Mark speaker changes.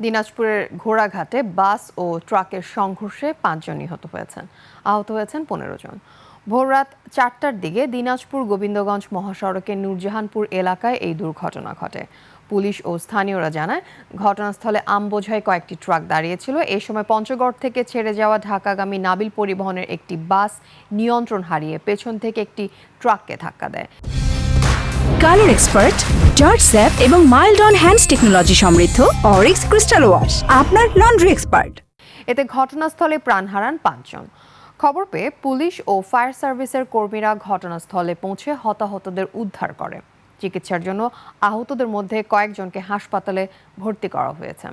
Speaker 1: দিনাজপুরের ঘোড়াঘাটে বাস ও ট্রাকের সংঘর্ষে 5 জন নিহত হয়েছেন, আহত হয়েছেন 15 জন। ভোররাত 4টার দিকে দিনাজপুর গোবিন্দগঞ্জ মহাসড়কের নূরজাহানপুর এলাকায় এই দুর্ঘটনা ঘটে। পুলিশ ও স্থানীয়রা জানায়, ঘটনাস্থলে আমবোঝাই কয়েকটি ট্রাক দাঁড়িয়েছিল। এই সময় পঞ্চগড় থেকে ছেড়ে যাওয়া ঢাকাগামী নাবিল পরিবহনের একটি বাস নিয়ন্ত্রণ হারিয়ে পেছন থেকে একটি ট্রাককে ধাক্কা দেয়।
Speaker 2: কালার এক্সপার্ট, জর্জ স্যাপ এবং মাইল্ড অন হ্যান্ডস টেকনোলজি সমৃদ্ধ অরিক্স ক্রিস্টাল ওয়াশ আপনার লন্ড্রি এক্সপার্ট।
Speaker 1: এতে ঘটনাস্থলে প্রাণ হারান 5 জন। খবর পেয়ে পুলিশ ও ফায়ার সার্ভিসের কর্মীরা ঘটনাস্থলে পৌঁছে হতাহতদের উদ্ধার করে। চিকিৎসার জন্য আহতদের মধ্যে কয়েকজনকে হাসপাতালে ভর্তি করা হয়েছে।